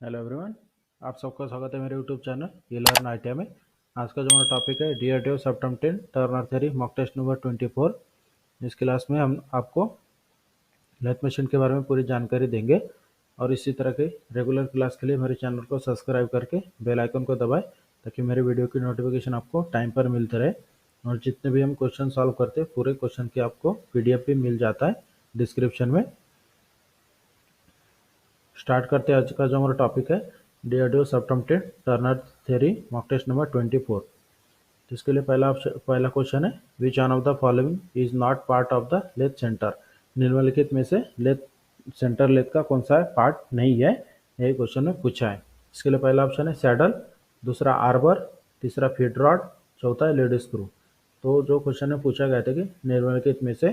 Hello everyone, आप सबका स्वागत है मेरे यूट्यूब चैनल ये लर्न आईटीआई में। आज का जो हमारा टॉपिक है DRDO September 10 turner theory mock test number 24। इस क्लास में हम आपको लेथ मशीन के बारे में पूरी जानकारी देंगे और इसी तरह के रेगुलर क्लास के लिए मेरे चैनल को सब्सक्राइब करके बेल आइकन को दबाएं ताकि मेरे वीडियो की नोटिफिकेशन आपको टाइम पर मिलते रहे। और जितने भी हम क्वेश्चन सॉल्व करते हैं पूरे क्वेश्चन की आपको पीडीएफ भी मिल जाता है डिस्क्रिप्शन में। स्टार्ट करते हैं आज का जो हमारा टॉपिक है DRDO September 10 turner theory mock test number 24। इसके लिए पहला क्वेश्चन है which one of the following is not part of the lathe centre. निम्नलिखित में से लेथ सेंटर लेथ का कौन सा पार्ट नहीं है, यही क्वेश्चन में पूछा है। इसके लिए पहला ऑप्शन है सैडल, दूसरा आर्बर, तीसरा फीड रॉड, चौथा है लेड स्क्रू। तो जो क्वेश्चन में पूछा गया था कि निम्नलिखित में से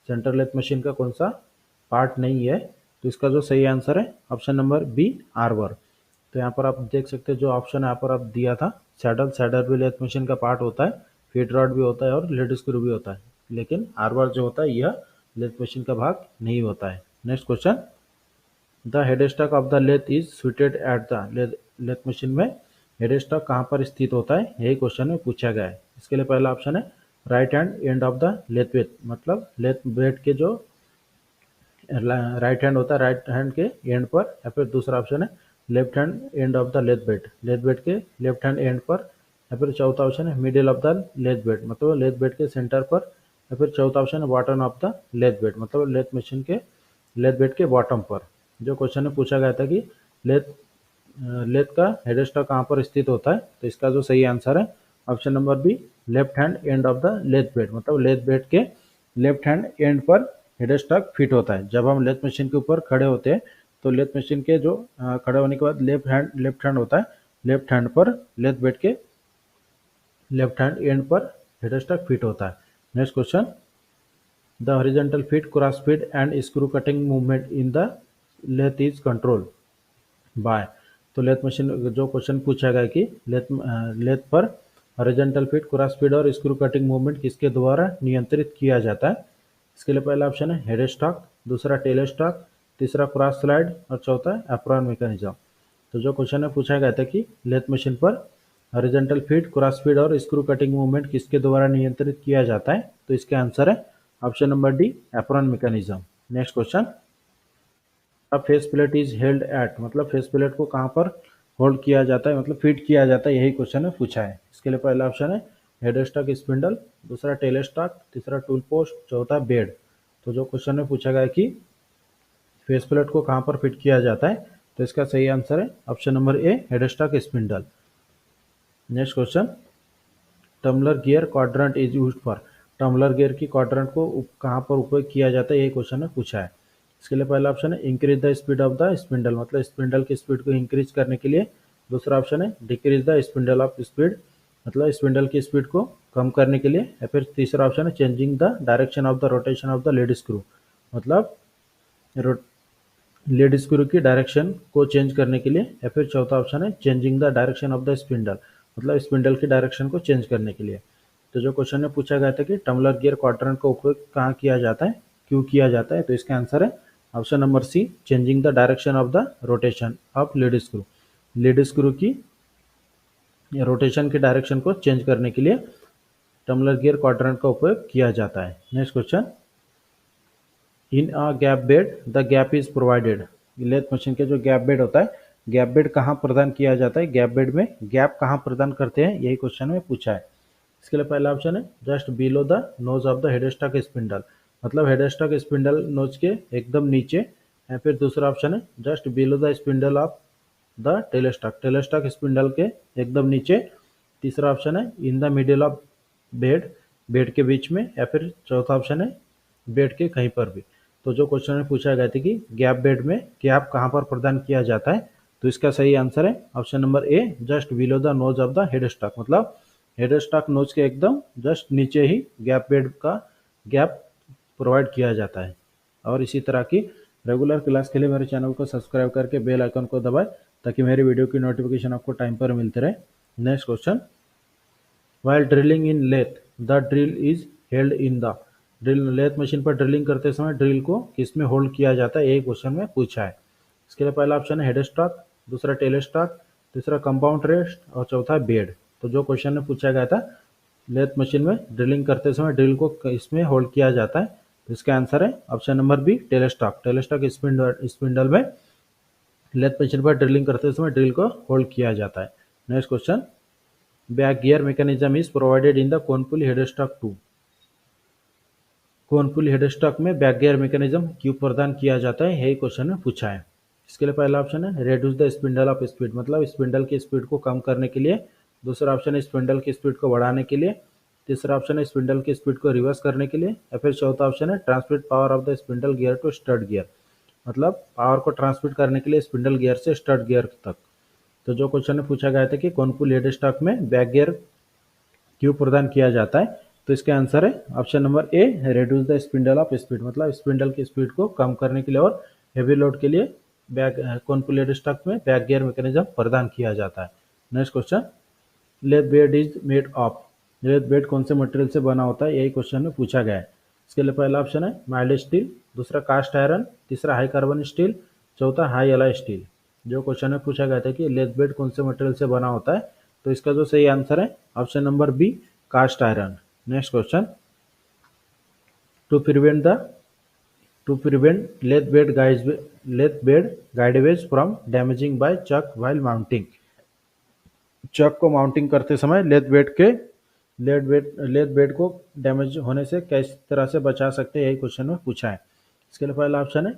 सेंटर लेथ मशीन का कौन सा पार्ट नहीं है, तो इसका जो सही आंसर है ऑप्शन नंबर बी आर्बर। तो यहाँ पर आप देख सकते हैं जो ऑप्शन यहाँ पर आप दिया था सैडल, सैडल भी लेथ मशीन का पार्ट होता है, फीड रॉड भी होता है और लेड स्क्रू भी होता है, लेकिन आर्बर जो होता है यह लेथ मशीन का भाग नहीं होता है। Next question, the head stock of the lathe is sited at the lathe machine में हेड स्टॉक कहाँ पर स्थित होता है, यही क्वेश्चन में पूछा गया है। इसके लिए पहला ऑप्शन है right hand end of the lathe bed, मतलब लेथ बेड के जो राइट हैंड होता है राइट हैंड के एंड पर, या फिर दूसरा ऑप्शन है left hand end of the lathe bed, lathe bed के लेफ्ट हैंड एंड पर, या फिर चौथा ऑप्शन है middle of the lathe bed, मतलब लेथ बेड के सेंटर पर, या फिर चौथा ऑप्शन है bottom of the lathe bed, मतलब लेथ मशीन के लेथ बेड के बॉटम पर। जो क्वेश्चन में पूछा गया था कि लेथ लेथ का हेड स्टॉक कहाँ पर स्थित होता है, तो इसका जो सही आंसर है option number B left hand end of the lathe bed, मतलब लेथ बेड के लेफ्ट हैंड एंड पर हेड स्टॉक फिट होता है। जब हम लेथ मशीन के ऊपर खड़े होते हैं तो लेथ मशीन के जो खड़े होने के बाद लेफ्ट हैंड होता है, लेफ्ट हैंड पर लेथ बेड के लेफ्ट हैंड एंड पर हेड स्टॉक फिट होता है। Next question, the horizontal feed, cross feed and screw cutting movement in the lathe is control by. तो लेथ मशीन जो question पूछा गया कि लेथ पर हॉरिजॉन्टल फिट, क्रॉस फिट और स्क्रू कटिंग मूवमेंट किसके द्वारा नियंत्रित किया जाता है। इसके लिए पहला ऑप्शन है हेड स्टॉक, दूसरा टेल स्टॉक, तीसरा क्रॉस स्लाइड और चौथा एप्रॉन मैकेनिज्म। तो जो क्वेश्चन में पूछा गया था कि लेथ मशीन पर हॉरिजॉन्टल फिट, क्रॉस फिट और स्क्रू कटिंग मूवमेंट किसके द्वारा नियंत्रित किया जाता है, तो इसके आंसर है option number D apron mechanism. Next question, face plate is held at, मतलब फेस प्लेट को कहाँ पर होल्ड किया जाता है, मतलब फिट किया जाता है, यही क्वेश्चन में पूछा है। इसके लिए पहला ऑप्शन है हेड स्टॉक स्पिंडल, दूसरा टेल स्टॉक, तीसरा टूल पोस्ट, चौथा बेड। तो जो क्वेश्चन में पूछा गया कि फेस प्लेट को कहाँ पर फिट किया जाता है, तो इसका सही आंसर है option number A head stock spindle. Next question, tumbler gear quadrant is use for, tumbler gear की क्वाड्रेंट को कहाँ पर उपयोग किया जाता है, यही क्वेश्चन में पूछा है। इसके लिए पहला ऑप्शन है increase the speed of the spindle, मतलब स्पिंडल की स्पीड को इंक्रीज करने के लिए। दूसरा ऑप्शन है decrease the spindle of speed, मतलब स्पिंडल की स्पीड को कम करने के लिए। या फिर तीसरा ऑप्शन है changing the direction of the rotation of the lead screw, मतलब लीड स्क्रू की डायरेक्शन को चेंज करने के लिए। या फिर चौथा ऑप्शन है changing the direction of the spindle, मतलब स्पिंडल की डायरेक्शन को चेंज करने के लिए। तो जो क्वेश्चन में पूछा गया था कि टम्बलर गियर क्वाड्रेंट का उपयोग कहाँ किया जाता है, क्यों किया जाता है, तो इसका आंसर है option number C changing the direction of the rotation of lead screw, lead screw की रोटेशन की डायरेक्शन को चेंज करने के लिए टम्बलर गियर क्वाड्रेंट का उपयोग किया जाता है। Next question, in a gap bed the gap is provided, lathe machine के जो गैप बेड होता है, गैप बेड कहाँ प्रदान किया जाता है, गैप बेड में गैप कहाँ प्रदान करते हैं, यही क्वेश्चन में पूछा है। इसके लिए पहला ऑप्शन है just below the nose of the head stock spindle, मतलब हेड स्टॉक स्पिंडल नोज के एकदम नीचे। या फिर दूसरा ऑप्शन है just below the spindle of the tailstock, tailstock spindle के एकदम नीचे। तीसरा ऑप्शन है in the middle of bed, bed के बीच में। या फिर चौथा ऑप्शन है बेड के कहीं पर भी। तो जो क्वेश्चन में पूछा गया था कि गैप बेड में गैप कहाँ पर प्रदान किया जाता है, तो इसका सही आंसर है option number A just below the nose of the head stock, मतलब हेड स्टॉक नोज के एकदम जस्ट नीचे ही गैप बेड का गैप प्रोवाइड किया जाता है। और इसी तरह की रेगुलर क्लास के लिए मेरे चैनल को सब्सक्राइब करके बेल आइकन को दबाएं ताकि मेरी वीडियो की नोटिफिकेशन आपको टाइम पर मिलते रहे। Next question, while drilling in lathe the drill is held in the, drill lathe machine पर ड्रिलिंग करते समय ड्रिल को किस में होल्ड किया जाता है, यही क्वेश्चन में पूछा है। इसके लिए पहला ऑप्शन है हेड स्टॉक, दूसरा टेलेस्टॉक, तीसरा कंपाउंड रेस्ट और चौथा बेड। तो जो क्वेश्चन में पूछा गया था, लेथ मशीन में ड्रिलिंग करते समय ड्रिल को इसमें होल्ड किया जाता है, तो इसका आंसर है option number b, tailstock. Tailstock spindle में लेथ मशीन पर ड्रिलिंग करते समय ड्रिल को होल्ड किया जाता है। Next question, back gear mechanism is provided in the cone pulley headstock 2। Cone pulley headstock में बैक गियर मैकेनिज्म क्यों प्रदान किया जाता है, यही क्वेश्चन में पूछा है। इसके लिए पहला ऑप्शन है reduce the spindle of speed, मतलब स्पिंडल की स्पीड को कम करने के लिए। दूसरा ऑप्शन है स्पिंडल की स्पीड को बढ़ाने के लिए। तीसरा ऑप्शन है स्पिंडल की स्पीड को रिवर्स करने के लिए। या फिर चौथा ऑप्शन है transmit power of the spindle gear to stud gear, मतलब पावर को ट्रांसमिट करने के लिए स्पिंडल गियर से स्टड गियर तक। तो जो क्वेश्चन में पूछा गया था कि कोनपुली हेडस्टॉक में बैक गियर क्यों प्रदान किया जाता है, तो इसका आंसर है option number A, reduce the spindle of speed, मतलब स्पिंडल की स्पीड को कम करने के लिए और हेवी लोड के लिए बैक कोनपुली हेडस्टॉक में बैक गियर मैकेनिज्म प्रदान किया जाता है। Next question, lathe bed is made of. Lathe bed कौन से मटेरियल से बना होता है, यही क्वेश्चन में पूछा गया है। इसके लिए पहला ऑप्शन है माइल्ड स्टील, दूसरा कास्ट आयरन, तीसरा हाई कार्बन स्टील, चौथा हाई एलॉय स्टील। जो क्वेश्चन में पूछा गया था कि लेथ बेड कौन से मटेरियल से बना होता है, तो इसका जो सही आंसर है option number B, cast iron. Next question, to prevent the lathe bed guideways from damaging by chuck while mounting. Chuck को माउंटिंग करते समय लेथ बेड को डैमेज होने से किस तरह से बचा सकते हैं, यही क्वेश्चन में पूछा है। इसके लिए पहला ऑप्शन है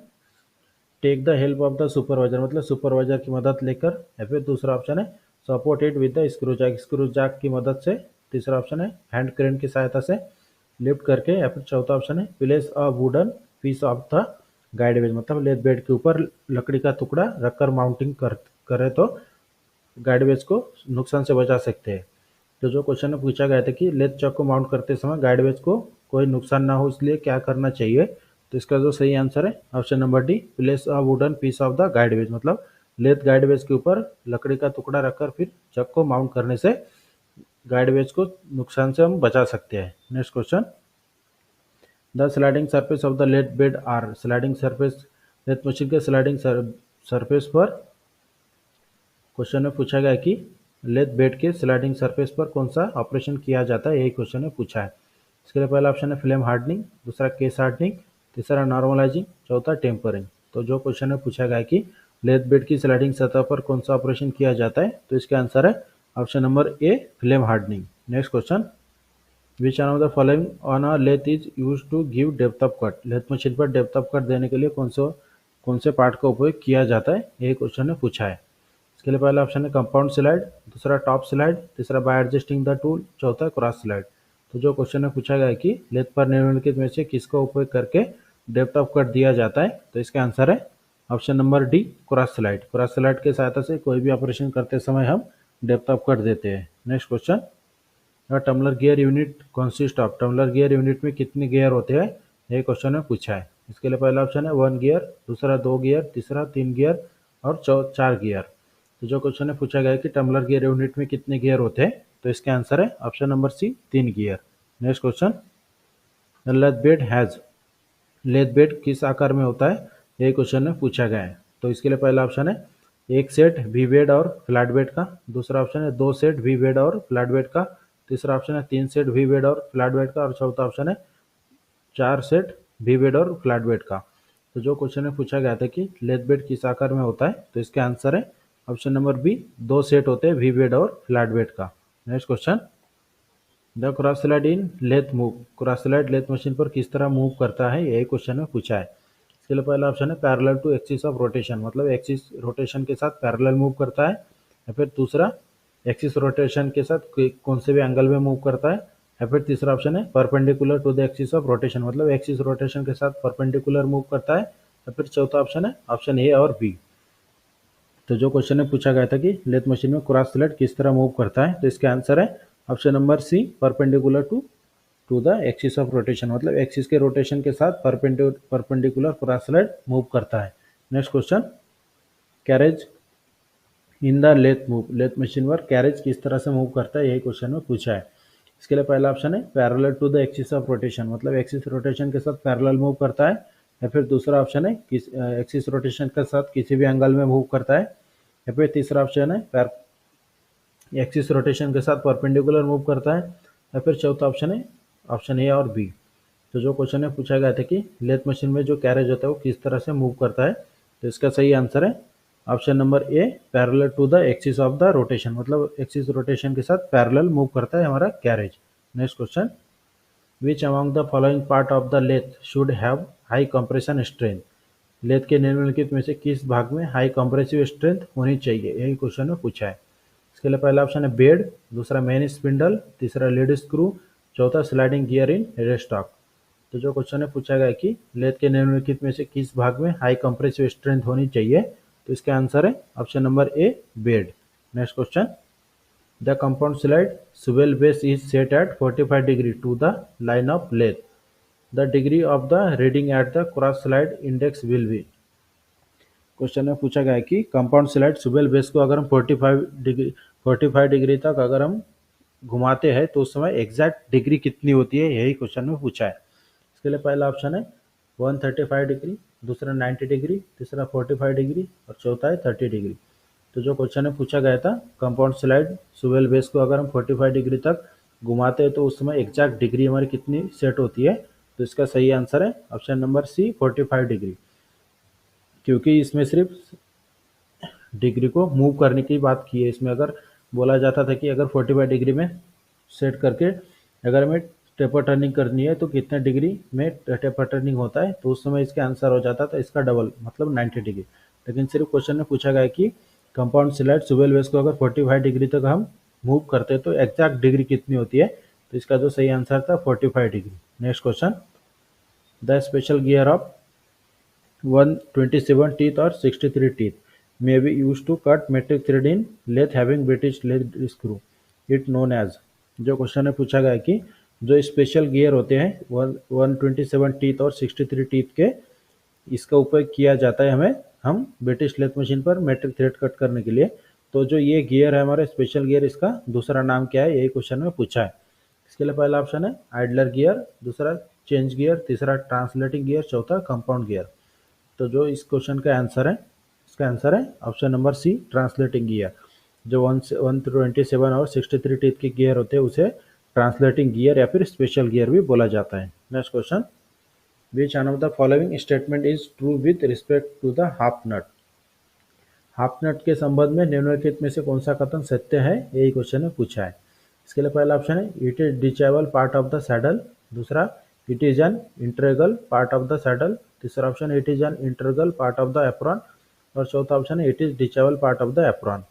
take the help of the supervisor, मतलब सुपरवाइजर की मदद लेकर। या फिर दूसरा ऑप्शन है support it with the screw jack की मदद से। तीसरा ऑप्शन है हैंड क्रेन की सहायता से लिफ्ट करके। या फिर चौथा ऑप्शन है place a wooden piece of the guideways, मतलब लेथ बेड के ऊपर लकड़ी का टुकड़ा रखकर माउंटिंग करे तो गाइडवेज को नुकसान से बचा सकते हैं। तो जो क्वेश्चन में पूछा गया था कि लेथ चक को माउंट करते समय गाइडवेज को कोई नुकसान ना हो इसलिए क्या करना चाहिए, तो इसका जो सही आंसर है option number D, place a wooden piece of the guideways, मतलब लेथ गाइडवेज के ऊपर लकड़ी का टुकड़ा रखकर फिर चक को माउंट करने से गाइडवेज को नुकसान से हम बचा सकते हैं। Next question, the sliding surface of the lathe bed are. Sliding surface, lathe machine के स्लाइडिंग सरफेस पर क्वेश्चन में पूछा गया कि लेथ बेड के स्लाइडिंग सरफेस पर कौन सा ऑपरेशन किया जाता है, यही क्वेश्चन में पूछा है। इसके लिए पहला ऑप्शन है फ्लेम हार्डनिंग, दूसरा केस हार्डनिंग, तीसरा नॉर्मलाइजिंग, चौथा टेम्परिंग। तो जो क्वेश्चन में पूछा गया कि लेथ बेड की स्लाइडिंग सतह पर कौन सा ऑपरेशन किया जाता है, तो इसका आंसर है option number A, flame hardening. Next question, which one of the following on a lathe is use to give depth of cut. Lathe machine पर डेप्थ ऑफ कट देने के लिए कौन से पार्ट का उपयोग किया जाता है, यही क्वेश्चन में पूछा है। इसके लिए पहला ऑप्शन है कंपाउंड स्लाइड, दूसरा टॉप स्लाइड, तीसरा बाय एडजस्टिंग द टूल, चौथा क्रॉस स्लाइड। तो जो क्वेश्चन में पूछा गया है कि लेथ पर निम्नलिखित में से किसका उपयोग करके डेप्थ ऑफ कट दिया जाता है, तो इसका आंसर है option number D, cross slide. Cross slide की सहायता से कोई भी ऑपरेशन करते समय हम डेप्थ ऑफ कट देते हैं। Next question, tumbler gear unit consist of. Tumbler gear unit में कितने गियर होते हैं, यही क्वेश्चन में पूछा है। इसके लिए पहला ऑप्शन है 1 गियर, दूसरा 2 गियर, तीसरा 3 गियर और 4 गियर। तो जो क्वेश्चन में पूछा गया है कि टम्बलर गियर यूनिट में कितने गियर होते हैं, तो इसका आंसर है option number C, 3 gear. Next question, lathe bed has. Lathe bed किस आकार में होता है, यही क्वेश्चन में पूछा गया है। तो इसके लिए पहला ऑप्शन है एक सेट वी बेड और फ्लैट बेड का, दूसरा ऑप्शन है 2 सेट वी बेड और फ्लैट बेड का, तीसरा ऑप्शन है 3 सेट वी बेड और फ्लैट बेड का और चौथा ऑप्शन है 4 सेट वी बेड और फ्लैट बेड का। तो जो क्वेश्चन में पूछा गया था कि लेथ बेड किस आकार में होता है, तो इसका आंसर है ऑप्शन नंबर बी, 2 सेट होते हैं वी बेड और फ्लैट बेड का। Next question, the cross slide in lathe move. Cross slide lathe machine पर किस तरह मूव करता है, यही क्वेश्चन में पूछा है। इसके लिए पहला ऑप्शन है parallel to axis of rotation, मतलब एक्सिस रोटेशन के साथ पैरेलल मूव करता है। या फिर दूसरा एक्सिस रोटेशन के साथ कौन से भी एंगल में मूव करता है। या फिर तीसरा ऑप्शन है perpendicular to the axis of rotation, मतलब एक्सिस रोटेशन के साथ परपेंडिकुलर मूव करता है। या फिर चौथा ऑप्शन है ऑप्शन ए और बी। तो जो क्वेश्चन में पूछा गया था कि लेथ मशीन में क्रॉस स्लाइड किस तरह मूव करता है, तो इसका आंसर है option number C, perpendicular to the axis of rotation, मतलब एक्सिस के रोटेशन के साथ परपेंडिकुलर क्रॉस स्लाइड मूव करता है। Next question, carriage in the lathe move. Lathe machine पर कैरेज किस तरह से मूव करता है, यही क्वेश्चन में पूछा है। इसके लिए पहला ऑप्शन है parallel to the axis of rotation, मतलब एक्सिस रोटेशन के साथ पैरेलल मूव करता है। या फिर दूसरा ऑप्शन है एक्सिस रोटेशन के साथ किसी भी एंगल में मूव करता है। यहाँ पे तीसरा ऑप्शन है एक्सिस रोटेशन के साथ परपेंडिकुलर मूव करता है, या फिर चौथा ऑप्शन है ऑप्शन ए और बी। तो जो क्वेश्चन है पूछा गया था कि लेथ मशीन में जो कैरेज होता है वो किस तरह से मूव करता है, तो इसका सही आंसर है option number A, parallel to the axis of the rotation, मतलब एक्सिस रोटेशन के साथ पैरेलल मूव करता है हमारा carriage. Next question, which among the following part of the lathe should have high compression strength, lathe के निम्नलिखित में से किस भाग में हाई कंप्रेसिव स्ट्रेंथ होनी चाहिए, यही क्वेश्चन में पूछा है। इसके लिए पहला ऑप्शन है बेड, दूसरा मेन स्पिंडल, तीसरा लीड स्क्रू, चौथा स्लाइडिंग गियर इन रेस्टॉक। तो जो क्वेश्चन है पूछा गया कि लेथ के निम्नलिखित में से किस भाग में हाई कंप्रेसिव स्ट्रेंथ होनी चाहिए, तो इसका आंसर है option number A, bed. Next question, the compound slide swivel base is set at 45 degree to the line of lathe, the degree of the reading at the cross slide index will be. Question में पूछा गया है कि compound slide swivel base को अगर हम 45 degree तक अगर हम घुमाते हैं तो उस समय एग्जैक्ट डिग्री कितनी होती है, यही क्वेश्चन में पूछा है। इसके लिए पहला ऑप्शन है 135 डिग्री, दूसरा 90 डिग्री, तीसरा 45 डिग्री और चौथा है 30 डिग्री। तो जो क्वेश्चन है पूछा गया था कंपाउंड स्लाइड स्वेल बेस को अगर हम 45 डिग्री तक घुमाते हैं तो उस समय एग्जैक्ट डिग्री हमारी कितनी सेट होती है, तो इसका सही आंसर है ऑप्शन नंबर सी, 45 डिग्री, क्योंकि इसमें सिर्फ डिग्री को मूव करने की बात की है। इसमें अगर बोला जाता था कि अगर 45 डिग्री में सेट करके अगर हमें टेपर टर्निंग करनी है तो कितने डिग्री में टेपर टर्निंग होता है, तो उस समय इसका आंसर हो जाता था इसका डबल, मतलब 90 डिग्री। लेकिन सिर्फ क्वेश्चन में पूछा गया कि कंपाउंड स्लाइड स्वेल बेस को अगर 45 डिग्री तक हम मूव करते हैं तो एग्जैक्ट डिग्री कितनी होती है, तो इसका जो सही आंसर था 45 degree. Next question, the special gear of 127 teeth or 63 teeth may be used to cut metric thread in lathe having British lathe screw, it known as। जो क्वेश्चन है पूछा गया है कि जो स्पेशल गियर होते हैं 127 टीथ और 63 टीथ के, इसका उपयोग किया जाता है हम ब्रिटिश लेथ मशीन पर मेट्रिक थ्रेड कट करने के लिए। तो जो ये गियर है हमारा स्पेशल गियर, इसका दूसरा नाम क्या है, यही क्वेश्चन में पूछा है। इसके लिए पहला ऑप्शन है आइडलर गियर, दूसरा चेंज गियर, तीसरा ट्रांसलेटिंग गियर, चौथा कंपाउंड गियर। तो जो इस क्वेश्चन का आंसर है, इसका आंसर है option number C, translating gear. जो 127 और 63 टीथ के गियर होते हैं उसे ट्रांसलेटिंग गियर या फिर स्पेशल गियर भी बोला जाता है। Next question, which one of the following statement is true with respect to the half nut, half nut के संबंध में निम्नलिखित में से कौन सा कथन सत्य है, यही क्वेश्चन में पूछा है। इसके लिए पहला ऑप्शन है it is detachable part of the saddle, दूसरा it is an integral part of the saddle, तीसरा option it is an integral part of the apron और चौथा ऑप्शन है it is detachable part of the apron.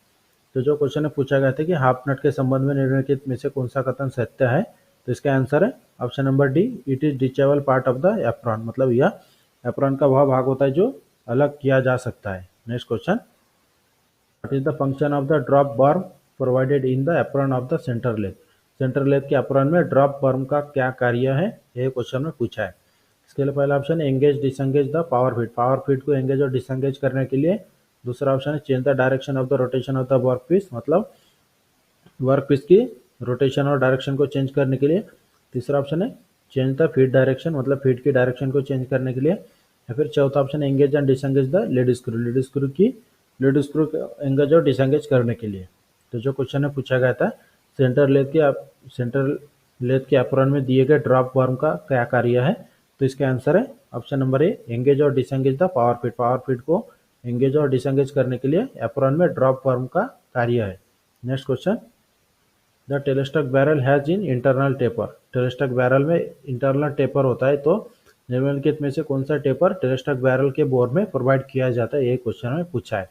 तो जो question है पूछा गया था कि हाफ नट के संबंध में निम्नलिखित में से कौन सा कथन सत्य है, तो इसका आंसर है option number D, it is detachable part of the apron, मतलब यह एप्रॉन का वह भाग होता है जो अलग किया जा सकता है। Next question, what is the function of the drop worm provided in the apron of the centre lathe, centre lathe के एप्रॉन में ड्रॉप बर्म का क्या कार्य है, यह क्वेश्चन में पूछा है। इसके लिए पहला ऑप्शन है engage disengage the power feed, power feed को एंगेज और डिसंगेज करने के लिए। दूसरा ऑप्शन है change the direction of the rotation of the work piece, मतलब वर्क पीस की रोटेशन और डायरेक्शन को चेंज करने के लिए। तीसरा ऑप्शन है चेंज द फीड डायरेक्शन, मतलब फीड की डायरेक्शन को चेंज करने के लिए। या फिर चौथा ऑप्शन है engage and disengage the lead screw, lead screw engage और डिसंगेज करने के लिए। तो जो क्वेश्चन है पूछा गया था सेंटर लेथ के एप्रॉन में दिए गए ड्रॉप वर्म का क्या कार्य है, तो इसका आंसर है ऑप्शन नंबर ए, एंगेज और disengage the power feed, power feed को एंगेज और डिसंगेज करने के लिए एप्रॉन में ड्रॉप वर्म का कार्य है। Next question, the tailstock barrel has in internal taper, tailstock barrel में इंटरनल टेपर होता है, तो निम्नलिखित में से कौन सा टेपर टेलेस्टॉक बैरल के बोर में प्रोवाइड किया जाता है, ये क्वेश्चन में पूछा है।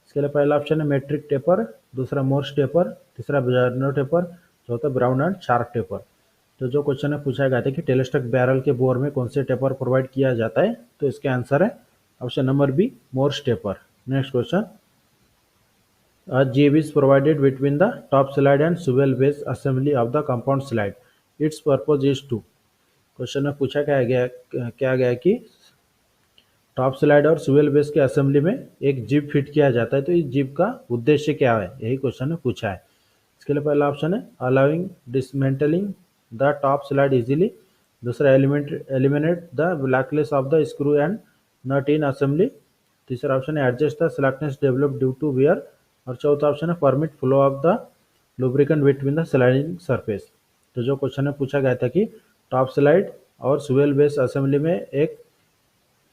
इसके लिए पहला ऑप्शन है मेट्रिक टेपर, दूसरा मोर्स टेपर, तीसरा बजार्नो टेपर, चौथा ब्राउन एंड शार्प टेपर। तो जो क्वेश्चन है पूछा गया था कि टेलेस्टॉक बैरल के बोर में कौन से टेपर प्रोवाइड किया जाता है, तो इसका आंसर है option number B, Morse taper. Next question, a jib is provided between the top slide and swivel base assembly of the compound slide, its purpose is to। Question में पूछा क्या गया कि टॉप स्लाइड और swivel base के assembly में एक zip fit किया जाता है, तो इस जिप का उद्देश्य क्या है, यही क्वेश्चन में पूछा है। इसके लिए पहला ऑप्शन है allowing dismantling the top slide easily, दूसरा eliminate the backlash of the screw and nut in assembly, तीसरा ऑप्शन है adjust the slackness develop due to wear, और चौथा ऑप्शन है permit flow of the lubricant between the sliding surface. तो जो question में पूछा गया था कि टॉप स्लाइड और स्वेल बेस असेंबली में एक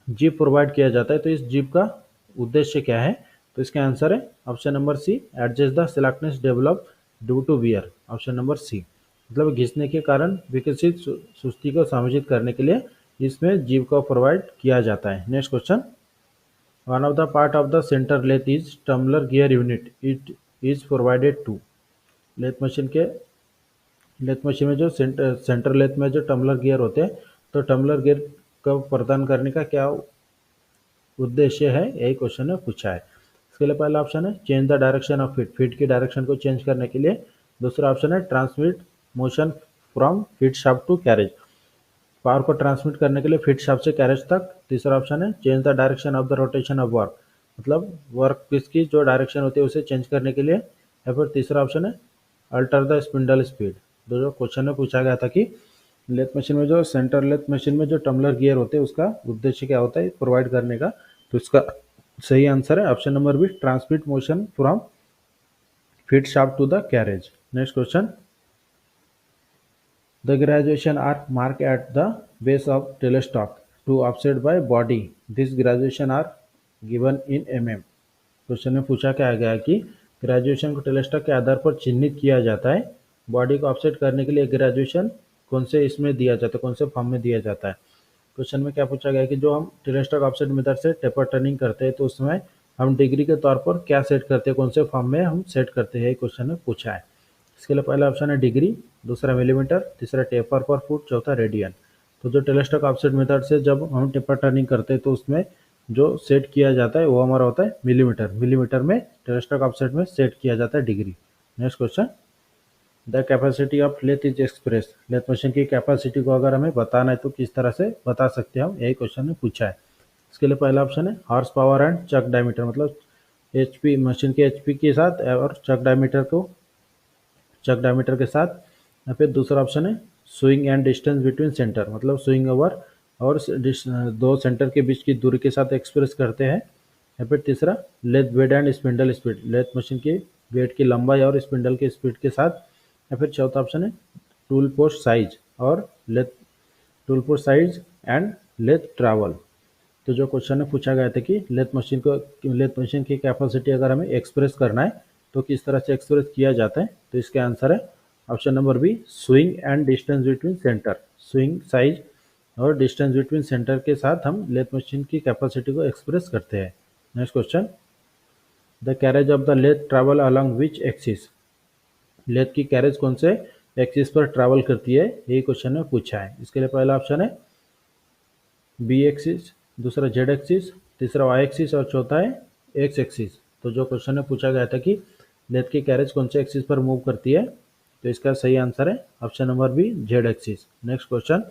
जीप प्रोवाइड किया जाता है, तो इस जीप का उद्देश्य क्या है? तो इसका आंसर है option number C, adjust the slackness develop due to wear. Option number C, मतलब घिसने के कारण विकसित सुस्ती को समायोजित करने के लिए इसमें जीप को प्रोवाइड किया जाता है। Next question, one of the part of the centre lathe is tumbler gear unit, it is provided to. Lathe machine में जो सेंटर लेथ में जो टम्बलर गियर होते हैं, तो टम्बलर गियर को प्रदान करने का क्या उद्देश्य है, यही क्वेश्चन में पूछा है। इसके लिए पहला ऑप्शन है change the direction of feed की डायरेक्शन को चेंज करने के लिए। दूसरा ऑप्शन है transmit motion from feed shaft to carriage, power को ट्रांसमिट करने के लिए फीट शाफ्ट से कैरेज तक। तीसरा ऑप्शन है change the direction of the rotation of work, मतलब वर्क पीस की जो डायरेक्शन होती है उसे चेंज करने के लिए। या फिर तीसरा ऑप्शन है अल्टर द स्पिंडल स्पीड। तो जो क्वेश्चन में पूछा गया था कि लेथ मशीन में जो सेंटर लेथ मशीन में जो टम्बलर गियर होते हैं उसका उद्देश्य क्या होता है प्रोवाइड करने का, तो इसका सही आंसर है option number B, transmit motion from feed shaft to the carriage. Next question, the graduation are marked at the base of tailstock to offset by body. This graduation are given in mm। Question में पूछा क्या गया कि graduation को टेलेस्टॉक के आधार पर चिन्हित किया जाता है, बॉडी को ऑफसेट करने के लिए ग्रेजुएशन कौन से इसमें दिया जाता है, कौन से फॉर्म में दिया जाता है। क्वेश्चन में क्या पूछा गया कि जो हम टेलेस्टॉक ऑफसेट मेथड से टेपर टर्निंग करते हैं तो उसमें हम डिग्री के तौर पर क्या सेट करते हैं, कौन से फॉर्म में हम सेट करते हैं, क्वेश्चन में पूछा है। इसके लिए पहला ऑप्शन है डिग्री, दूसरा मिलीमीटर, तीसरा टेपर पर फुट, चौथा रेडियन। तो जो टेलेस्टॉक ऑफसेट मेथड से जब हम टेपर टर्निंग करते हैं तो उसमें जो सेट किया जाता है वो हमारा होता है मिलीमीटर। मिलीमीटर में टेलेस्टॉक ऑफसेट में सेट किया जाता है degree. Next question, the capacity of lathe is express. Lathe machine की कैपेसिटी को अगर हमें बताना है तो किस तरह से बता सकते हैं हम, यही क्वेश्चन में पूछा है। इसके लिए पहला ऑप्शन है horse power and chuck diameter, मतलब एचपी मशीन के एचपी के साथ और चक डायमीटर के साथ। या फिर दूसरा ऑप्शन है swing and distance between centre, मतलब स्विंग ओवर और दो सेंटर के बीच की दूरी के साथ एक्सप्रेस करते हैं। या फिर तीसरा lathe bed and spindle speed, lathe machine की बेड की लंबाई और स्पिंडल की स्पीड के साथ। या फिर चौथा ऑप्शन है टूल पोस्ट साइज और tool post size and lathe travel. तो जो क्वेश्चन में पूछा गया था कि लेथ मशीन की कैपेसिटी अगर हमें एक्सप्रेस करना है तो किस तरह से एक्सप्रेस किया जाता है, तो इसका आंसर है option number B, swing and distance between centre. Swing size और डिस्टेंस बिटवीन सेंटर के साथ हम लेथ मशीन की कैपेसिटी को एक्सप्रेस करते हैं। Next question, the carriage of the lathe travel along which axis. Lathe की कैरेज कौन से एक्सिस पर ट्रैवल करती है, यही क्वेश्चन में पूछा है। इसके लिए पहला ऑप्शन है बी एक्सिस, दूसरा जेड एक्सिस, तीसरा वाई एक्सिस और चौथा है एक्स एक्सिस। तो जो क्वेश्चन में पूछा गया था कि लेथ की कैरेज कौन से एक्सिस पर मूव करती है, तो इसका सही आंसर है option number B, Z axis. Next question,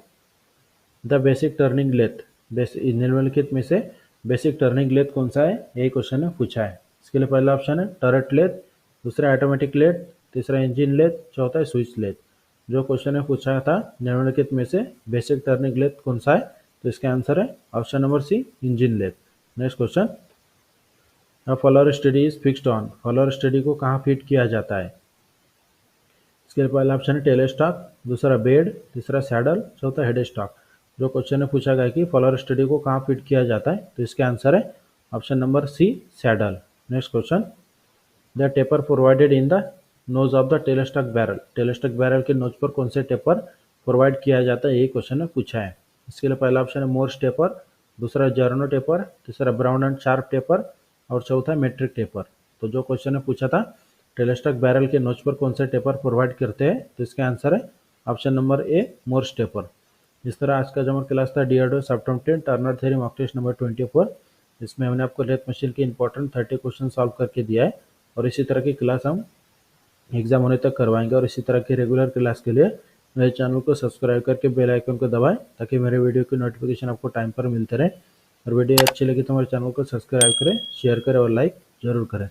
the basic turning lathe, निम्नलिखित में से बेसिक टर्निंग लेथ कौन सा है, यही क्वेश्चन में पूछा है। इसके लिए पहला ऑप्शन है टर्रेट लेथ, दूसरा ऑटोमेटिक लेथ, तीसरा इंजन लेथ, चौथा है स्विच लेथ। जो क्वेश्चन में पूछा था निम्नलिखित में से बेसिक टर्निंग लेथ कौन सा है, तो इसका आंसर है option number C, engine lathe. Next question, follower steady is fixed on, follower steady को कहाँ फिट किया जाता है। इसके लिए पहला ऑप्शन है टेलस्टॉक, दूसरा बेड, तीसरा सैडल, चौथा हेड स्टॉक। जो क्वेश्चन में पूछा गया कि फॉलोअर स्टडी को कहाँ फिट किया जाता है, तो इसका आंसर है option number C, saddle. Next question, the taper provided in the nose of the tailstock barrel, tailstock barrel के नोज पर कौन से टेपर प्रोवाइड किया जाता है, यही क्वेश्चन में पूछा है। इसके लिए पहला ऑप्शन है मोर्स टेपर, दूसरा जर्नो टेपर, तीसरा ब्राउन एंड शार्प टेपर और चौथा मेट्रिक टेपर। तो जो क्वेश्चन में पूछा था टेलस्टॉक बैरल के नोच पर कौन से टेपर प्रोवाइड करते हैं, तो इसका आंसर है option number A, Morse taper. इस तरह आज का जो हमारा क्लास था DRDO CEPTAM 10 turner theory mock test number 24, इसमें हमने आपको लेथ मशीन के इंपॉर्टेंट 30 क्वेश्चन सॉल्व करके दिया है और इसी तरह की क्लास हम एग्जाम होने तक करवाएंगे। और इसी तरह की रेगुलर क्लास के लिए मेरे चैनल को सब्सक्राइब करके बेल आइकन को दबाएं ताकि मेरे वीडियो की नोटिफिकेशन आपको टाइम पर मिलते रहे। और वीडियो अच्छी लगी तो हमारे चैनल को सब्सक्राइब करें, शेयर करें और लाइक जरूर करें।